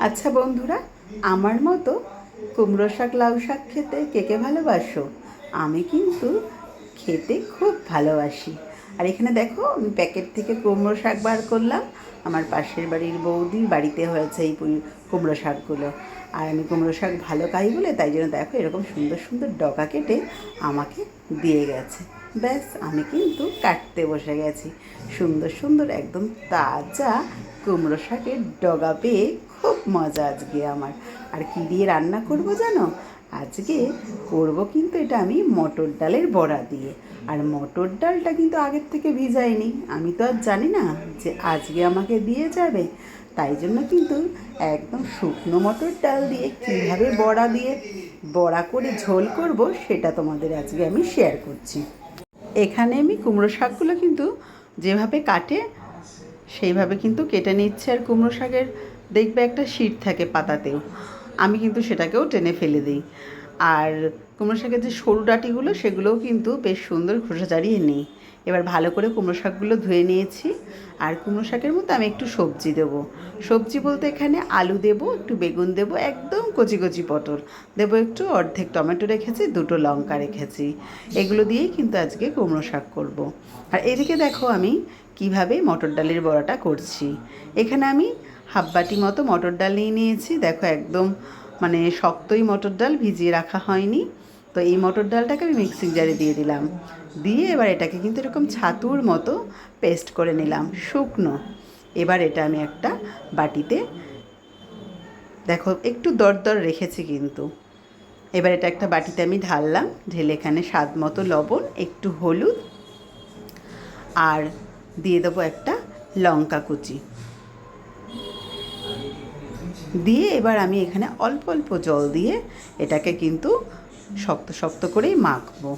আচ্ছা বন্ধুরা, আমার মতো কুমড়ো শাক লাউ শাক খেতে কে কে ভালোবাসো? আমি কিন্তু খেতে খুব ভালোবাসি। আর এখানে দেখো, আমি প্যাকেট থেকে কুমড়ো শাক বার করলাম। আমার পাশের বাড়ির বৌদির বাড়িতে হয়েছে এই কুমড়ো শাকগুলো। আর আমি কুমড়ো শাক ভালো খাই বলে তাই জন্য দেখো এরকম সুন্দর সুন্দর ডগা কেটে আমাকে দিয়ে গেছে। ব্যাস, আমি কিন্তু কাটতে বসে গেছি। সুন্দর সুন্দর একদম তাজা কুমড়ো শাকের ডগা পেয়ে খুব মজা আজকে আমার। আর কী দিয়ে রান্না করব জানো? আজকে করব কিন্তু এটা আমি মটর ডালের বড়া দিয়ে। আর মটর ডালটা কিন্তু আগের থেকে ভিজাইনি, আমি তো আর জানি না যে আজকে আমাকে দিয়ে যাবে। তাই জন্য কিন্তু একদম শুকনো মটর ডাল দিয়ে কীভাবে বড়া করে ঝোল করব সেটা তোমাদের আজকে আমি শেয়ার করছি। এখানে আমি কুমড়ো শাকগুলো কিন্তু যেভাবে কাটে সেইভাবে কিন্তু কেটে নিচ্ছে। আর কুমড়ো শাকের দেখবে একটা শীট থাকে পাতাতেও, আমি কিন্তু সেটাকেও টেনে ফেলে দিই। আর কুমড়ো শাকের যে সরু ডাঁটিগুলো সেগুলোও কিন্তু বেশ সুন্দর খোসা ছাড়িয়ে নিই। এবার ভালো করে কুমড়ো শাকগুলো ধুয়ে নিয়েছি। আর কুমড়ো শাকের মধ্যে আমি একটু সবজি দেবো। সবজি বলতে এখানে আলু দেবো, একটু বেগুন দেবো, একদম কচি কচি পটল দেবো, একটু অর্ধেক টমেটো রেখেছি, দুটো লঙ্কা রেখেছি। এগুলো দিয়েই কিন্তু আজকে কুমড়ো শাক করব। আর এদিকে দেখো আমি কিভাবে মটর ডালের বড়াটা করছি। এখানে আমি হাফ বাটি মতো মটর ডাল নিয়ে নিয়েছি। দেখো একদম মানে শক্তই মটর ডাল, ভিজিয়ে রাখা হয়নি। তো এই মটর ডালটাকে আমি মিক্সিং জারে দিয়ে দিলাম। দিয়ে এবার এটাকে কিন্তু এরকম ছাতুর মতো পেস্ট করে নিলাম, শুকনো। এবার এটা আমি একটা বাটিতে, দেখো একটু দরদর রেখেছি কিন্তু, এবার এটা একটা বাটিতে আমি ঢাললাম। ঢেলে এখানে স্বাদ মতো লবণ, একটু হলুদ, আর দিয়ে দেবো একটা লঙ্কা কুচি দিয়ে এবার আমি এখানে অল্প অল্প জল দিয়ে এটাকে কিন্তু শক্ত শক্ত করেই মাখবো।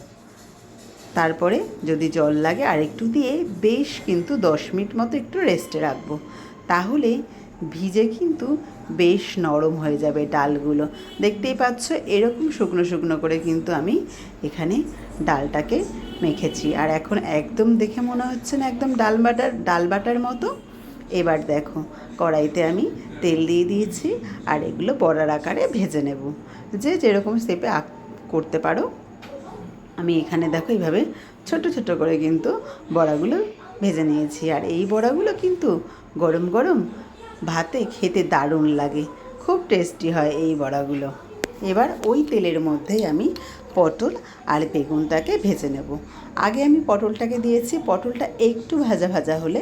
তারপরে যদি জল লাগে আর একটু দিয়ে বেশ কিন্তু 10 মিনিট মতো একটু রেস্টে রাখবো। তাহলে ভিজে কিন্তু বেশ নরম হয়ে যাবে ডালগুলো। দেখতেই পাচ্ছ এরকম শুকনো শুকনো করে কিন্তু আমি এখানে ডালটাকে মেখেছি। আর এখন একদম দেখে মনে হচ্ছে না একদম ডাল বাটার মতো। এবার দেখো কড়াইতে আমি তেল দিয়ে দিয়েছি। আর এগুলো বড়ার আকারে ভেজে নেব, যে যেরকম শেপে করতে পারো। আমি এখানে দেখো এইভাবে ছোট ছোট করে কিন্তু বড়াগুলো ভেজে নিয়েছি। আর এই বড়াগুলো কিন্তু গরম গরম ভাতে খেতে দারুণ লাগে, খুব টেস্টি হয় এই বড়াগুলো। এবার ওই তেলের মধ্যেই আমি পটল আর বেগুনটাকে ভেজে নেব। আগে আমি পটলটাকে দিয়েছি, পটলটা একটু ভাজা ভাজা হলে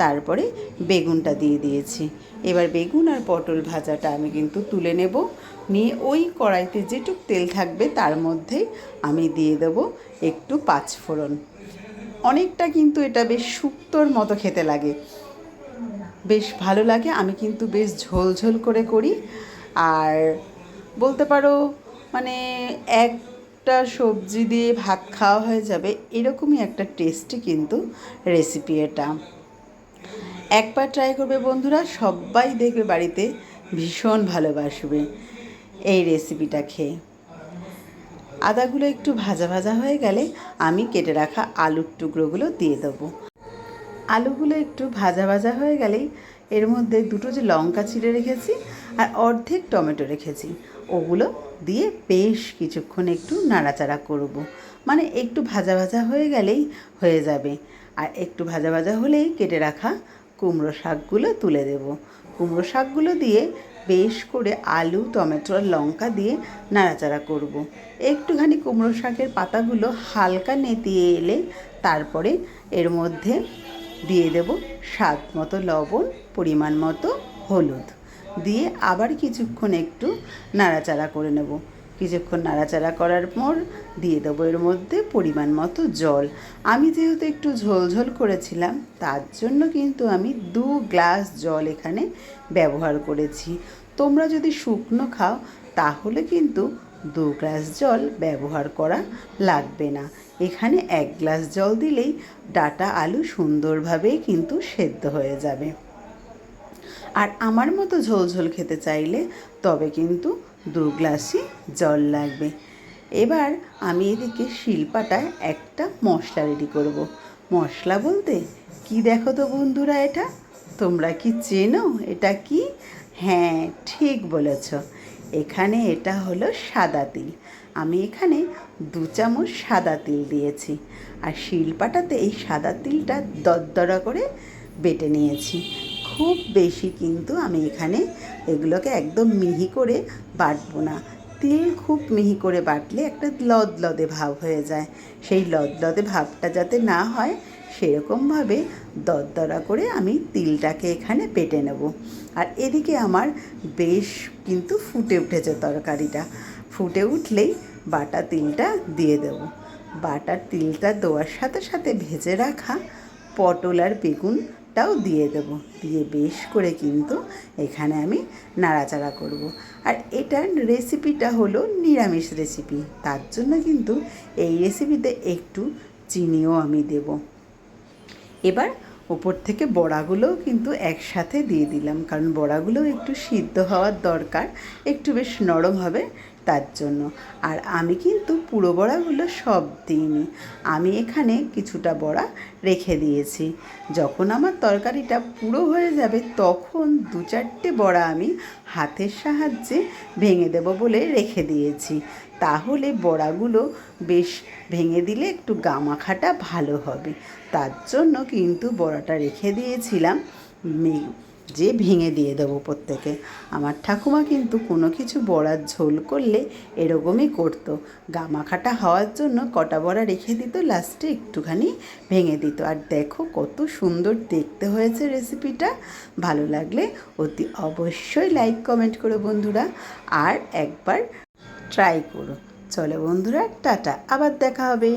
তারপরে বেগুনটা দিয়ে দিয়েছি। এবার বেগুন আর পটল ভাজাটা আমি কিন্তু তুলে নেব। নিয়ে ওই কড়াইতে যেটুক তেল থাকবে তার মধ্যেই আমি দিয়ে দেবো একটু পাঁচফোড়ন। অনেকটা কিন্তু এটা বেশ শুক্তোর মতো খেতে লাগে, বেশ ভালো লাগে। আমি কিন্তু বেশ ঝোল ঝোল করে করি। আর বলতে পারো মানে একটা সবজি দিয়ে ভাত খাওয়া হয়ে যাবে, এরকমই একটা টেস্টি কিন্তু রেসিপি এটা। একবার ট্রাই করবে বন্ধুরা, সবাই দেখবে বাড়িতে ভীষণ ভালোবাসবে এই রেসিপিটা খেয়ে। আদাগুলো একটু ভাজা ভাজা হয়ে গেলে আমি কেটে রাখা আলুর টুকরোগুলো দিয়ে দেবো। আলুগুলো একটু ভাজা ভাজা হয়ে গেলেই এর মধ্যে দুটো যে লঙ্কা চিড়ে রেখেছি আর অর্ধেক টমেটো রেখেছি, ওগুলো দিয়ে বেশ কিছুক্ষণ একটু নাড়াচাড়া করব। মানে একটু ভাজা ভাজা হয়ে গেলেই হয়ে যাবে। আর একটু ভাজা ভাজা হলেই কেটে রাখা কুমড়ো শাকগুলো তুলে দেব। কুমড়ো শাকগুলো দিয়ে বেশ করে আলু, টমেটো আর লঙ্কা দিয়ে নাড়াচাড়া করব। একটুখানি কুমড়ো শাকের পাতাগুলো হালকা নেতিয়ে এলে তারপরে এর মধ্যে দিয়ে দেব স্বাদ মতো লবণ, পরিমাণ মতো হলুদ দিয়ে আবার কিছুক্ষণ একটু নাড়াচাড়া করে নেব। কিছুক্ষণ নাড়াচাড়া করার পর দিয়ে দেবো এর মধ্যে পরিমাণ মতো জল। আমি যেহেতু একটু ঝোল ঝোল করেছিলাম তার জন্য কিন্তু আমি 2 গ্লাস জল এখানে ব্যবহার করেছি। তোমরা যদি শুকনো খাও তাহলে কিন্তু 2 গ্লাস জল ব্যবহার করা লাগবে না। এখানে 1 গ্লাস জল দিলেই ডাঁটা আলু সুন্দরভাবে কিন্তু সেদ্ধ হয়ে যাবে। আর আমার মতো ঝোল ঝোল খেতে চাইলে তবে কিন্তু 2 গ্লাসই জল লাগবে। এবার আমি এদিকে শিলপাটায় একটা মশলা রেডি করব। মশলা বলতে কি দেখো তো বন্ধুরা, এটা তোমরা কি চেনো? এটা কি? হ্যাঁ, ঠিক বলেছ। এখানে এটা হলো সাদা তিল। আমি এখানে 2 চামচ সাদা তিল দিয়েছি। আর শিলপাটাতে এই সাদা তিলটা দরদরা করে বেটে নিয়েছি। খুব বেশি কিন্তু আমি এখানে এগুলোকে একদম মিহি করে বাটবো না। তিল খুব মিহি করে বাটলে একটা লদলদে ভাব হয়ে যায়। সেই লদলদে ভাবটা যাতে না হয় সেরকমভাবে দরদরা করে আমি তিলটাকে এখানে বেটে নেব। আর এদিকে আমার বেশ কিন্তু ফুটে উঠেছে তরকারিটা। ফুটে উঠলেই বাটা তিলটা দিয়ে দেব। বাটা তিলটা দেওয়ার সাথে সাথে ভেজে রাখা পটল আর বেগুনটাও দিয়ে দেব। দিয়ে বেশ করে কিন্তু এখানে আমি নাড়াচাড়া করব। আর এটার রেসিপিটা হলো নিরামিষ রেসিপি, তার জন্য কিন্তু এই রেসিপিতে একটু চিনিও আমি দেব। এবার ওপর থেকে বড়াগুলোও কিন্তু একসাথে দিয়ে দিলাম, কারণ বড়াগুলোও একটু সিদ্ধ হওয়ার দরকার, একটু বেশ নরম হবে তার জন্য। আর আমি কিন্তু পুরো বড়াগুলো সব দিইনি, আমি এখানে কিছুটা বড়া রেখে দিয়েছি। যখন আমার তরকারিটা পুরো হয়ে যাবে তখন 2-4টে বড়া আমি হাতের সাহায্যে ভেঙে দেব বলে রেখে দিয়েছি। তাহলে বড়াগুলো বেশ ভেঙে দিলে একটু গামাখাটা ভালো হবে, তার জন্য কিন্তু বড়াটা রেখে দিয়েছিলাম যে ভেঙে দিয়ে দেবো প্রত্যেকে। আমার ঠাকুমা কিন্তু কোনো কিছু বড়ার ঝোল করলে এরকমই করতো, গামাখাটা হওয়ার জন্য কটা বড়া রেখে দিত, লাস্টে একটুখানি ভেঙে দিত। আর দেখো কত সুন্দর দেখতে হয়েছে রেসিপিটা। ভালো লাগলে অতি অবশ্যই লাইক কমেন্ট করো বন্ধুরা, আর একবার ট্রাই করো। চলো বন্ধুরা, টাটা, আবার দেখা হবে।